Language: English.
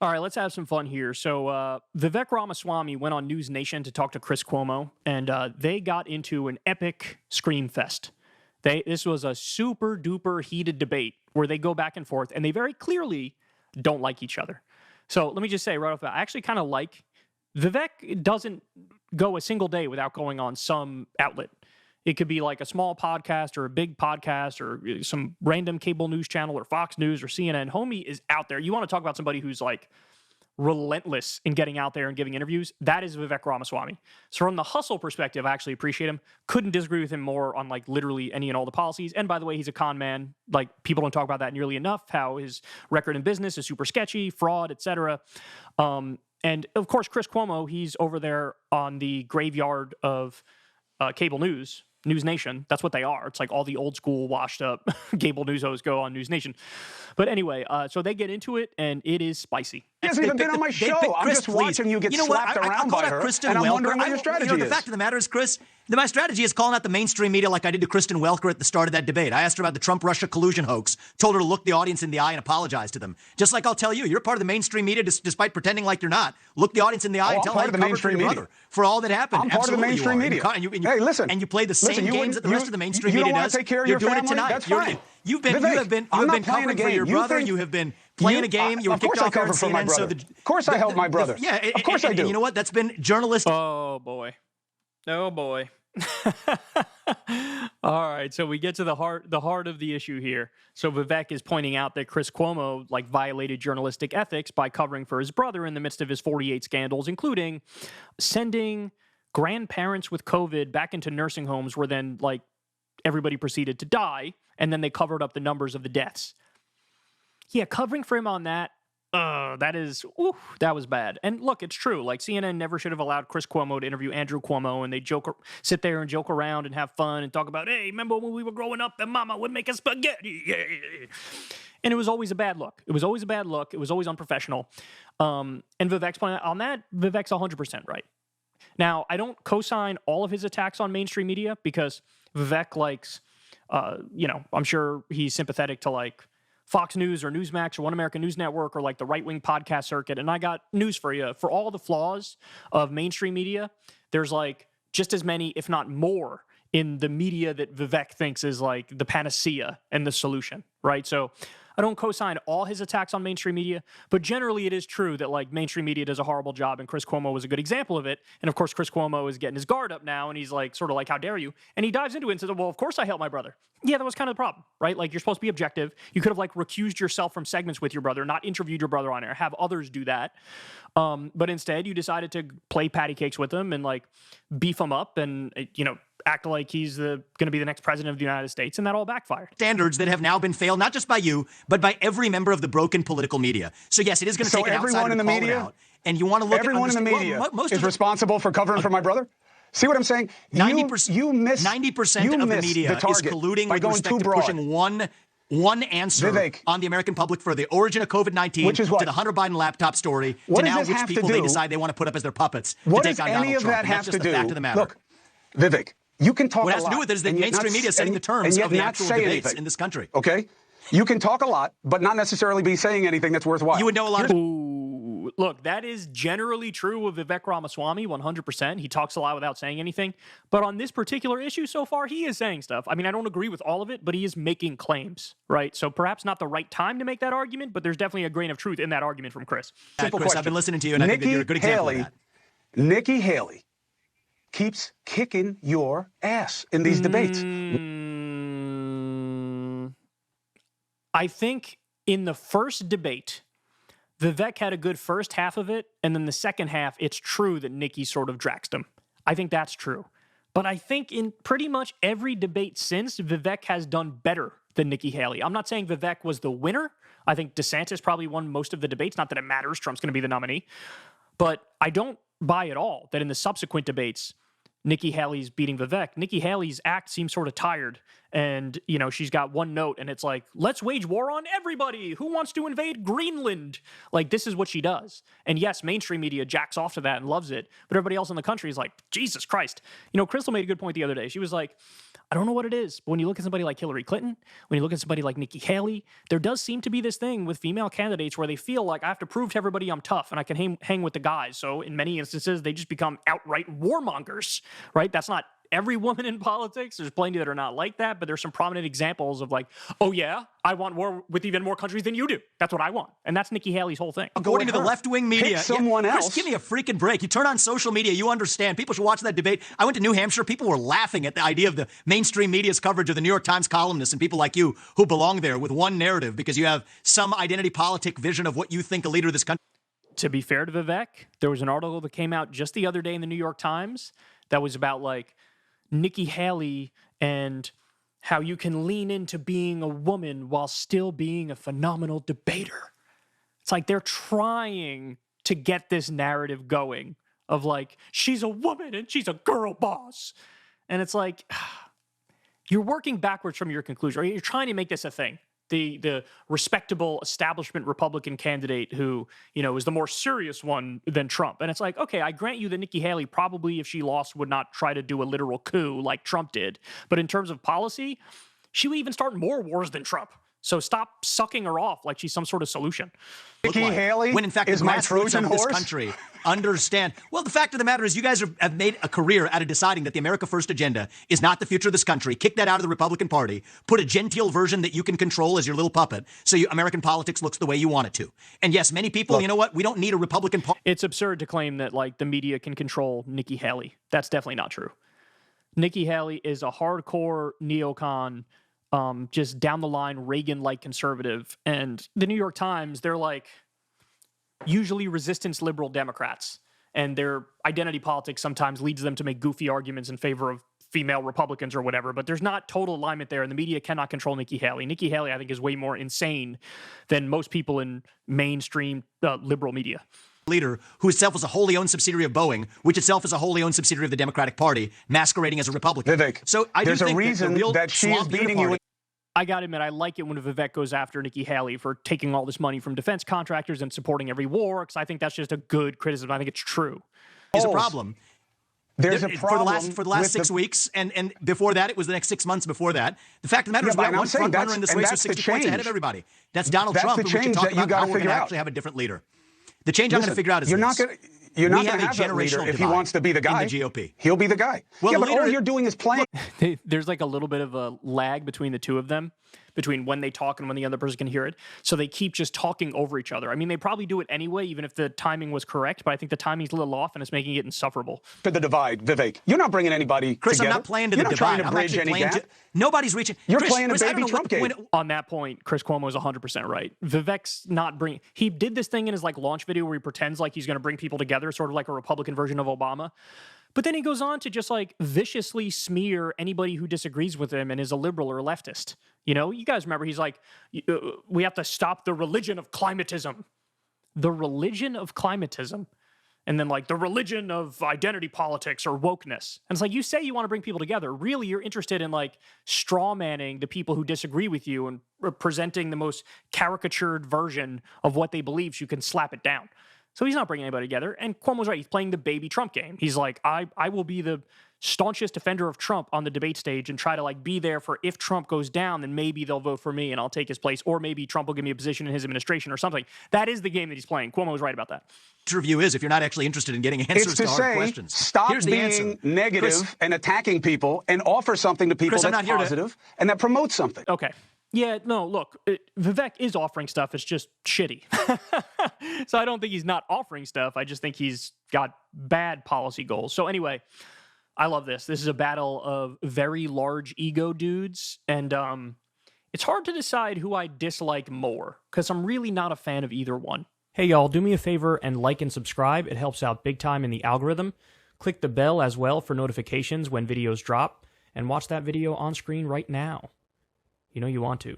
All right, let's have some fun here. So Vivek Ramaswamy went on News Nation to talk to Chris Cuomo, and they got into an epic scream fest. This was a super duper heated debate where they go back and forth, and they very clearly don't like each other. So let me just say right off the bat, I actually kind of like Vivek doesn't go a single day without going on some outlet. It could be like a small podcast or a big podcast or some random cable news channel or Fox News or CNN. Homie is out there. You want to talk about somebody who's like relentless in getting out there and giving interviews? That is Vivek Ramaswamy. So from the hustle perspective, I actually appreciate him. Couldn't disagree with him more on like literally any and all the policies. And by the way, he's a con man. Like people don't talk about that nearly enough, how his record in business is super sketchy, fraud, etc. And of course, Chris Cuomo, he's over there on the graveyard of cable news. News Nation, that's what they are. It's like all the old school washed up cable news hosts go on News Nation. But anyway, so they get into it, and it is spicy. He hasn't even been on my show. I'm just watching you get slapped around by her, and I'm wondering what your strategy is. The fact of the matter is, Chris, my strategy is calling out the mainstream media like I did to Kristen Welker at the start of that debate. I asked her about the Trump-Russia collusion hoax, told her to look the audience in the eye and apologize to them. Just like I'll tell you, you're part of the mainstream media despite pretending like you're not. Look the audience in the eye and tell them how you covered for your brother for all that happened. I'm part of the mainstream media. Hey, listen. And you play the same games that the rest of the mainstream media does. Take care of your doing family? it tonight. That's fine. You've been covering for your brother. You have been playing a game. You were kicked off for my brother. Of course I help my brother. Yeah, of course I do. And you know what? That's been journalistic. Oh, boy. Oh, boy. All right, so we get to the heart of the issue here. So Vivek is pointing out that Chris Cuomo violated journalistic ethics by covering for his brother in the midst of his 48 scandals, including sending grandparents with COVID back into nursing homes where then everybody proceeded to die, and then they covered up the numbers of the deaths. Yeah, covering for him on that, that was bad. And look, it's true. CNN never should have allowed Chris Cuomo to interview Andrew Cuomo, and they sit there and joke around and have fun and talk about, hey, remember when we were growing up and mama would make us spaghetti? Yeah. And it was always a bad look. It was always a bad look. It was always unprofessional. And Vivek's point on that, Vivek's 100% right. Now, I don't co-sign all of his attacks on mainstream media because Vivek likes, I'm sure he's sympathetic to Fox News or Newsmax or One American News Network or the right-wing podcast circuit. And I got news for you. For all the flaws of mainstream media, there's just as many, if not more, in the media that Vivek thinks is the panacea and the solution, right? So I don't co-sign all his attacks on mainstream media, but generally it is true that mainstream media does a horrible job, and Chris Cuomo was a good example of it. And of course, Chris Cuomo is getting his guard up now, and he's how dare you? And he dives into it and says, well, of course I help my brother. Yeah, that was kind of the problem, right? You're supposed to be objective. You could have recused yourself from segments with your brother, not interviewed your brother on air, have others do that. But instead you decided to play patty cakes with him and beef him up and, act like he's going to be the next president of the United States, and that all backfired. Standards that have now been failed, not just by you, but by every member of the broken political media. So yes, it is going to take an outsider to call it out. And you want to look at everyone in the media is responsible for covering for my brother? See what I'm saying? 90% you miss 90% of the media is colluding with respect to pushing one answer on the American public for the origin of COVID-19 to the Hunter Biden laptop story to now which people they decide they want to put up as their puppets to take on Donald Trump. What does any of that have to do? Fact of the matter. Look, Vivek, you can talk a lot. What it has to do with it is that mainstream media is setting the terms of the actual debates in this country. Okay? You can talk a lot, but not necessarily be saying anything that's worthwhile. You would know a lot of... Ooh, look, that is generally true of Vivek Ramaswamy, 100%. He talks a lot without saying anything. But on this particular issue so far, he is saying stuff. I mean, I don't agree with all of it, but he is making claims, right? So perhaps not the right time to make that argument, but there's definitely a grain of truth in that argument from Chris. Simple Chris, question. I've been listening to you, and I think that you're a good example of that. Nikki Haley keeps kicking your ass in these debates. I think in the first debate, Vivek had a good first half of it, and then the second half, it's true that Nikki sort of draxed him. I think that's true. But I think in pretty much every debate since, Vivek has done better than Nikki Haley. I'm not saying Vivek was the winner. I think DeSantis probably won most of the debates. Not that it matters. Trump's going to be the nominee. But I don't buy at all that in the subsequent debates, Nikki Haley's beating Vivek. Nikki Haley's act seems sort of tired. And, she's got one note and it's let's wage war on everybody. Who wants to invade Greenland? This is what she does. And yes, mainstream media jacks off to that and loves it. But everybody else in the country is Jesus Christ. Crystal made a good point the other day. She was I don't know what it is, but when you look at somebody like Hillary Clinton, when you look at somebody like Nikki Haley, there does seem to be this thing with female candidates where they feel like I have to prove to everybody I'm tough and I can hang with the guys. So in many instances, they just become outright warmongers, right? That's not every woman in politics. There's plenty that are not like that, but there's some prominent examples of like, oh yeah, I want war with even more countries than you do. That's what I want. And that's Nikki Haley's whole thing. According to the left-wing media. Pick someone else. Chris, give me a freaking break. You turn on social media, you understand. People should watch that debate. I went to New Hampshire. People were laughing at the idea of the mainstream media's coverage of the New York Times columnists and people like you who belong there with one narrative because you have some identity politic vision of what you think a leader of this country. To be fair to Vivek, there was an article that came out just the other day in the New York Times that was about like Nikki Haley and how you can lean into being a woman while still being a phenomenal debater. It's like they're trying to get this narrative going of like, she's a woman and she's a girl boss. And it's like, you're working backwards from your conclusion, right? You're trying to make this a thing. The respectable establishment Republican candidate who, you know, is the more serious one than Trump. And it's like, okay, I grant you that Nikki Haley probably, if she lost, would not try to do a literal coup like Trump did. But in terms of policy, she would even start more wars than Trump. So stop sucking her off like she's some sort of solution. Nikki Haley when in fact is the my grassroots Trojan of this horse? country understand. Well, the fact of the matter is you guys have made a career out of deciding that the America First agenda is not the future of this country. Kick that out of the Republican Party. Put a genteel version that you can control as your little puppet so American politics looks the way you want it to. And yes, many people, you know what? We don't need a Republican Party. It's absurd to claim that like the media can control Nikki Haley. That's definitely not true. Nikki Haley is a hardcore neocon, just down the line Reagan-like conservative. And the New York Times, they're like usually resistance liberal Democrats. And their identity politics sometimes leads them to make goofy arguments in favor of female Republicans or whatever. But there's not total alignment there, and the media cannot control Nikki Haley. Nikki Haley, I think, is way more insane than most people in mainstream liberal media. Leader who itself was a wholly owned subsidiary of Boeing, which itself is a wholly owned subsidiary of the Democratic Party, masquerading as a Republican. Vivek, so I there's do a think reason that she is beating you. I got to admit, I like it when Vivek goes after Nikki Haley for taking all this money from defense contractors and supporting every war, because I think that's just a good criticism. I think it's true. Is a problem. There's a problem for the last 6 weeks, and before that, it was the next 6 months before that. The fact of the matter is, we got one front runner in this race who's 60 points ahead of everybody. That's Donald Trump. That's the change that you got to figure out. Actually have a different leader. The change I'm going to figure out is you're not going to have a that leader generational if he wants to be the guy. in the GOP. He'll be the guy. Well, yeah, but all you're doing is playing. There's like a little bit of a lag between the two of them, between when they talk and when the other person can hear it. So they keep just talking over each other. I mean, they probably do it anyway, even if the timing was correct, but I think the timing's a little off and it's making it insufferable. To the divide, Vivek. You're not bringing anybody Chris, together. I'm not playing to you're the not divide. trying to bridge any gap. Nobody's reaching. You're Chris, playing a baby Trump game. On that point, Chris Cuomo is 100% right. Vivek's not bringing... He did this thing in his like launch video where he pretends like he's going to bring people together, sort of like a Republican version of Obama. But then he goes on to just like viciously smear anybody who disagrees with him and is a liberal or a leftist. You know, you guys remember he's like, we have to stop the religion of climatism. The religion of climatism. And then like the religion of identity politics or wokeness. And it's like, you say you want to bring people together. Really, you're interested in like straw manning the people who disagree with you and presenting the most caricatured version of what they believe so you can slap it down. So he's not bringing anybody together. And Cuomo's right. He's playing the baby Trump game. He's like, I will be the staunchest defender of Trump on the debate stage and try to like be there for if Trump goes down, then maybe they'll vote for me and I'll take his place. Or maybe Trump will give me a position in his administration or something. That is the game that he's playing. Cuomo was right about that. Review is if you're not actually interested in getting answers to hard questions. Stop being negative and attacking people and offer something to people that's positive and that promotes something. Okay. Yeah, no, look, Vivek is offering stuff. It's just shitty. So I don't think he's not offering stuff. I just think he's got bad policy goals. So anyway, I love this. This is a battle of very large ego dudes. And it's hard to decide who I dislike more because I'm really not a fan of either one. Hey, y'all, do me a favor and like and subscribe. It helps out big time in the algorithm. Click the bell as well for notifications when videos drop. And watch that video on screen right now. You know you want to.